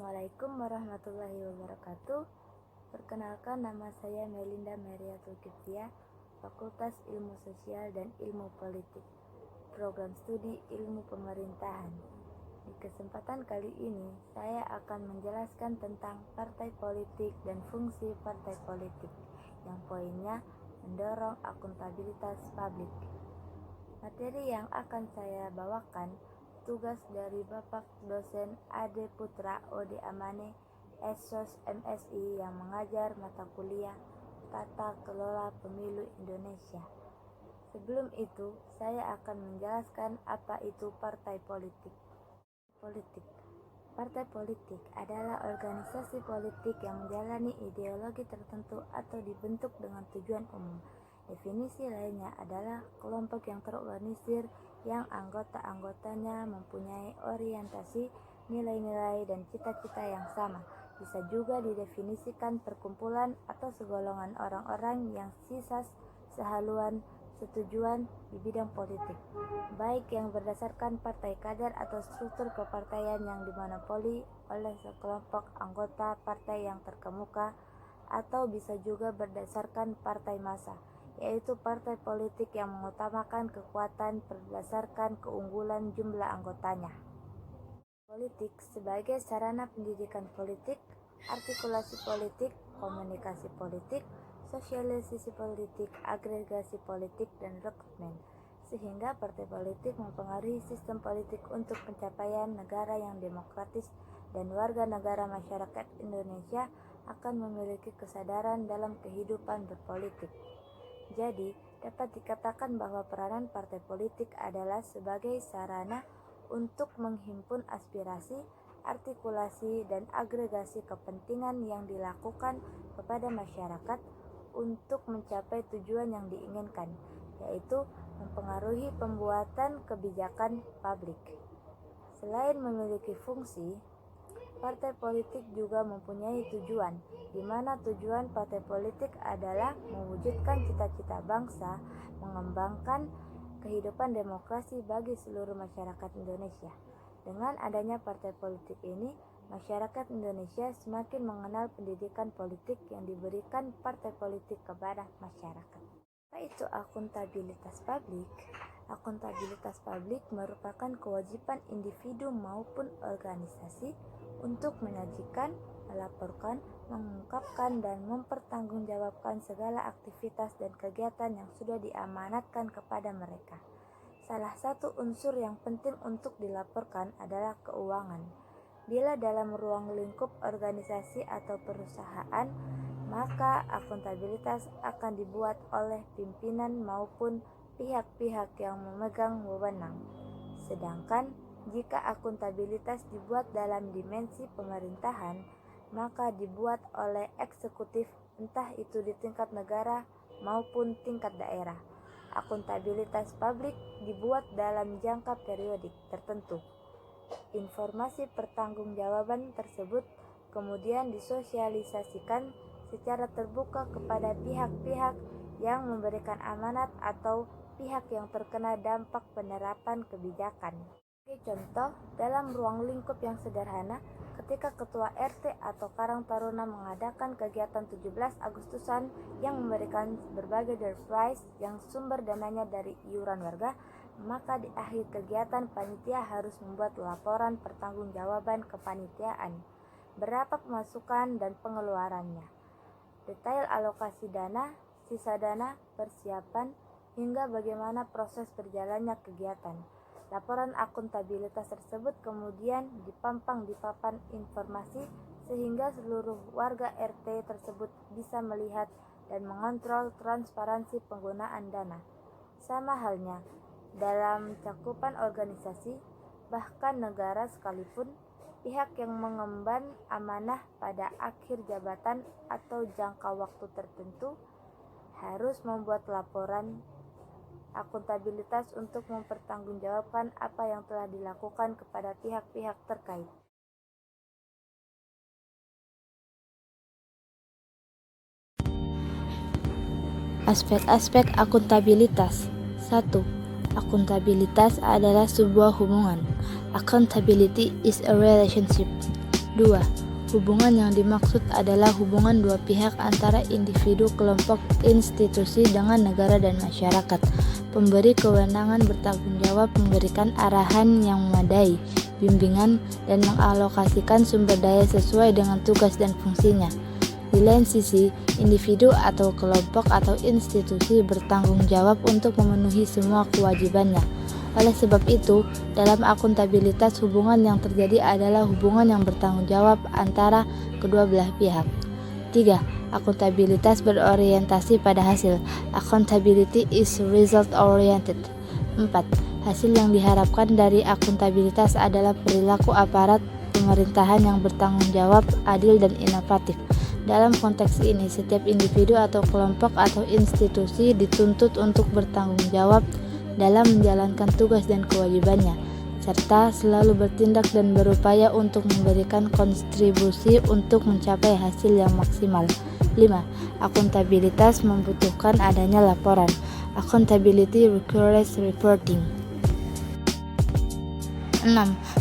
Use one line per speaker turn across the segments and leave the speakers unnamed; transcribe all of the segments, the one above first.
Assalamualaikum warahmatullahi wabarakatuh. Perkenalkan, nama saya Melinda Meriatul Kiptia, Fakultas Ilmu Sosial dan Ilmu Politik, Program Studi Ilmu Pemerintahan. Di kesempatan kali ini, saya akan menjelaskan tentang partai politik dan fungsi partai politik, yang poinnya mendorong akuntabilitas publik. Materi yang akan saya bawakan tugas dari Bapak Dosen Ade Putra Ode Amane, Esos MSI, yang mengajar mata kuliah Tata Kelola Pemilu Indonesia. Sebelum itu, saya akan menjelaskan apa itu partai politik. Partai politik adalah organisasi politik yang menjalani ideologi tertentu atau dibentuk dengan tujuan umum. Definisi lainnya adalah kelompok yang terorganisir yang anggota-anggotanya mempunyai orientasi, nilai-nilai, dan cita-cita yang sama. Bisa juga didefinisikan perkumpulan atau segolongan orang-orang yang sehaluan setujuan di bidang politik, baik yang berdasarkan partai kader atau struktur kepartaian yang dimonopoli oleh sekelompok anggota partai yang terkemuka, atau bisa juga berdasarkan partai massa, yaitu partai politik yang mengutamakan kekuatan berdasarkan keunggulan jumlah anggotanya. Politik sebagai sarana pendidikan politik, artikulasi politik, komunikasi politik, sosialisasi politik, agregasi politik, dan rekrutmen, sehingga partai politik mempengaruhi sistem politik untuk pencapaian negara yang demokratis, dan warga negara masyarakat Indonesia akan memiliki kesadaran dalam kehidupan berpolitik. Jadi, dapat dikatakan bahwa peranan partai politik adalah sebagai sarana untuk menghimpun aspirasi, artikulasi, dan agregasi kepentingan yang dilakukan kepada masyarakat untuk mencapai tujuan yang diinginkan, yaitu mempengaruhi pembuatan kebijakan publik. Selain memiliki fungsi, partai politik juga mempunyai tujuan, di mana tujuan partai politik adalah mewujudkan cita-cita bangsa, mengembangkan kehidupan demokrasi bagi seluruh masyarakat Indonesia. Dengan adanya partai politik ini, masyarakat Indonesia semakin mengenal pendidikan politik yang diberikan partai politik kepada masyarakat. Apa itu akuntabilitas publik? Akuntabilitas publik merupakan kewajiban individu maupun organisasi untuk menyajikan, melaporkan, mengungkapkan, dan mempertanggungjawabkan segala aktivitas dan kegiatan yang sudah diamanatkan kepada mereka. Salah satu unsur yang penting untuk dilaporkan adalah keuangan. Bila dalam ruang lingkup organisasi atau perusahaan, maka akuntabilitas akan dibuat oleh pimpinan maupun pihak-pihak yang memegang wewenang. Sedangkan jika akuntabilitas dibuat dalam dimensi pemerintahan, maka dibuat oleh eksekutif, entah itu di tingkat negara maupun tingkat daerah. Akuntabilitas publik dibuat dalam jangka periodik tertentu. Informasi pertanggungjawaban tersebut kemudian disosialisasikan secara terbuka kepada pihak-pihak yang memberikan amanat atau pihak yang terkena dampak penerapan kebijakan. Sebagai contoh, dalam ruang lingkup yang sederhana, ketika Ketua RT atau Karang Taruna mengadakan kegiatan 17 Agustusan yang memberikan berbagai door prize yang sumber dananya dari iuran warga, maka di akhir kegiatan panitia harus membuat laporan pertanggungjawaban kepanitiaan, berapa pemasukan dan pengeluarannya, detail alokasi dana, sisa dana, persiapan, hingga bagaimana proses berjalannya kegiatan. Laporan akuntabilitas tersebut kemudian dipampang di papan informasi sehingga seluruh warga RT tersebut bisa melihat dan mengontrol transparansi penggunaan dana. Sama halnya dalam cakupan organisasi, bahkan negara sekalipun, pihak yang mengemban amanah pada akhir jabatan atau jangka waktu tertentu harus membuat laporan akuntabilitas untuk mempertanggungjawabkan apa yang telah dilakukan kepada pihak-pihak terkait. Aspek-aspek akuntabilitas. 1. Akuntabilitas adalah sebuah hubungan. Accountability is a relationship 2. Hubungan yang dimaksud adalah hubungan dua pihak antara individu, kelompok, institusi dengan negara dan masyarakat. Pemberi kewenangan bertanggung jawab memberikan arahan yang memadai, bimbingan, dan mengalokasikan sumber daya sesuai dengan tugas dan fungsinya. Di lain sisi, individu atau kelompok atau institusi bertanggung jawab untuk memenuhi semua kewajibannya. Oleh sebab itu, dalam akuntabilitas hubungan yang terjadi adalah hubungan yang bertanggung jawab antara kedua belah pihak. 3. Akuntabilitas berorientasi pada hasil. Accountability is result oriented. 4. Hasil yang diharapkan dari akuntabilitas adalah perilaku aparat pemerintahan yang bertanggung jawab, adil, dan inovatif. Dalam konteks ini, setiap individu atau kelompok atau institusi dituntut untuk bertanggung jawab dalam menjalankan tugas dan kewajibannya, serta selalu bertindak dan berupaya untuk memberikan kontribusi untuk mencapai hasil yang maksimal. 5. Akuntabilitas membutuhkan adanya laporan. Accountability requires reporting. 6.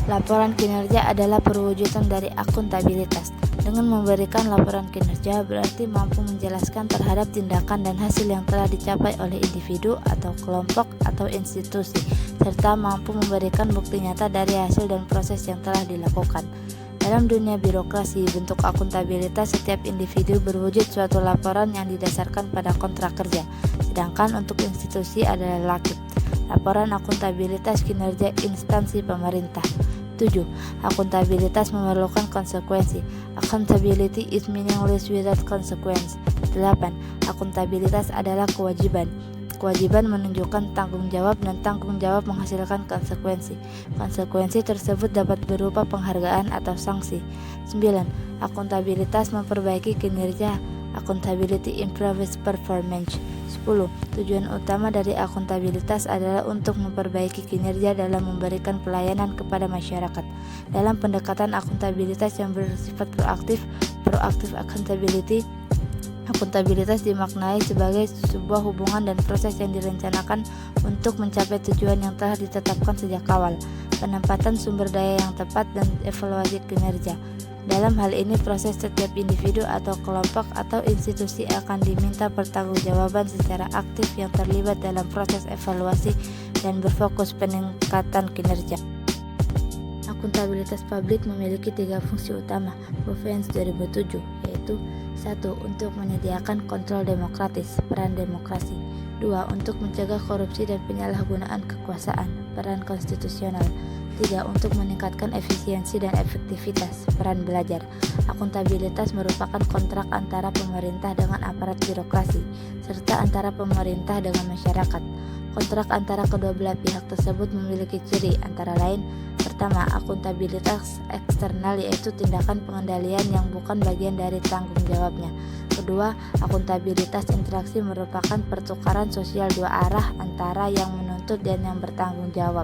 Laporan kinerja adalah perwujudan dari akuntabilitas. Dengan memberikan laporan kinerja berarti mampu menjelaskan terhadap tindakan dan hasil yang telah dicapai oleh individu atau kelompok atau institusi, serta mampu memberikan bukti nyata dari hasil dan proses yang telah dilakukan. Dalam dunia birokrasi, bentuk akuntabilitas setiap individu berwujud suatu laporan yang didasarkan pada kontrak kerja, sedangkan untuk institusi adalah lakip, laporan akuntabilitas kinerja instansi pemerintah. 7. Akuntabilitas memerlukan konsekuensi. Accountability is meaningless without consequence. 8. Akuntabilitas adalah kewajiban. Kewajiban menunjukkan tanggung jawab dan tanggung jawab menghasilkan konsekuensi. Konsekuensi tersebut dapat berupa penghargaan atau sanksi. 9. Akuntabilitas memperbaiki kinerja. Accountability improves performance. 10. Tujuan utama dari akuntabilitas adalah untuk memperbaiki kinerja dalam memberikan pelayanan kepada masyarakat. Dalam pendekatan akuntabilitas yang bersifat proaktif accountability, akuntabilitas dimaknai sebagai sebuah hubungan dan proses yang direncanakan untuk mencapai tujuan yang telah ditetapkan sejak awal, penempatan sumber daya yang tepat, dan evaluasi kinerja. Dalam hal ini, proses setiap individu atau kelompok atau institusi akan diminta pertanggungjawaban secara aktif yang terlibat dalam proses evaluasi dan berfokus peningkatan kinerja. Akuntabilitas publik memiliki 3 fungsi utama, Bovens 2007, yaitu 1. Untuk menyediakan kontrol demokratis, peran demokrasi. 2. Untuk mencegah korupsi dan penyalahgunaan kekuasaan, peran konstitusional. 3. Untuk meningkatkan efisiensi dan efektivitas, peran belajar. Akuntabilitas merupakan kontrak antara pemerintah dengan aparat birokrasi, serta antara pemerintah dengan masyarakat. Kontrak antara kedua belah pihak tersebut memiliki ciri antara lain: pertama, akuntabilitas eksternal, yaitu tindakan pengendalian yang bukan bagian dari tanggung jawabnya. Kedua, akuntabilitas interaksi merupakan pertukaran sosial dua arah antara yang menuntut dan yang bertanggung jawab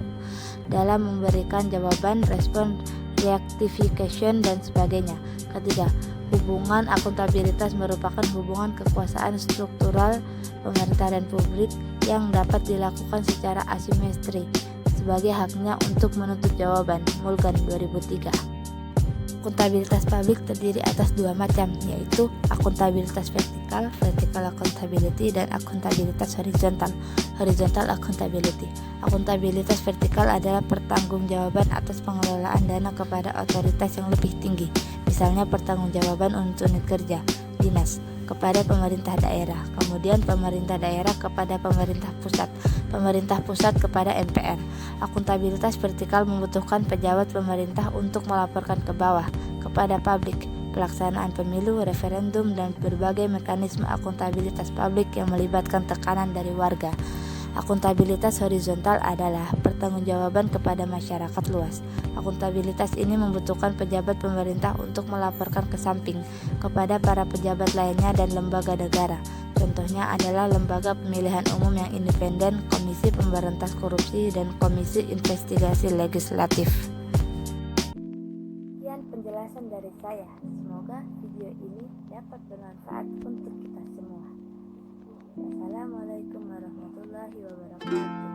dalam memberikan jawaban, respon, rectification, dan sebagainya. Ketiga, hubungan akuntabilitas merupakan hubungan kekuasaan struktural pemerintah dan publik yang dapat dilakukan secara asimetri sebagai haknya untuk menuntut jawaban. Mulgan 2003. Akuntabilitas publik terdiri atas 2 macam, yaitu akuntabilitas vertikal, vertical accountability, dan akuntabilitas horizontal, horizontal accountability. Akuntabilitas vertikal adalah pertanggungjawaban atas pengelolaan dana kepada otoritas yang lebih tinggi, misalnya pertanggungjawaban unit kerja, dinas, kepada pemerintah daerah, kemudian pemerintah daerah kepada pemerintah pusat kepada MPR. Akuntabilitas vertikal membutuhkan pejabat pemerintah untuk melaporkan ke bawah, kepada publik, pelaksanaan pemilu, referendum, dan berbagai mekanisme akuntabilitas publik yang melibatkan tekanan dari warga. Akuntabilitas horizontal adalah pertanggungjawaban kepada masyarakat luas. Akuntabilitas ini membutuhkan pejabat pemerintah untuk melaporkan ke samping, kepada para pejabat lainnya dan lembaga negara. Contohnya adalah Lembaga Pemilihan Umum yang Independen, Komisi Pemberantas Korupsi, dan Komisi Investigasi Legislatif. Sekian penjelasan dari saya. Semoga video ini dapat bermanfaat untuk kita semua. Assalamualaikum warahmatullahi wabarakatuh.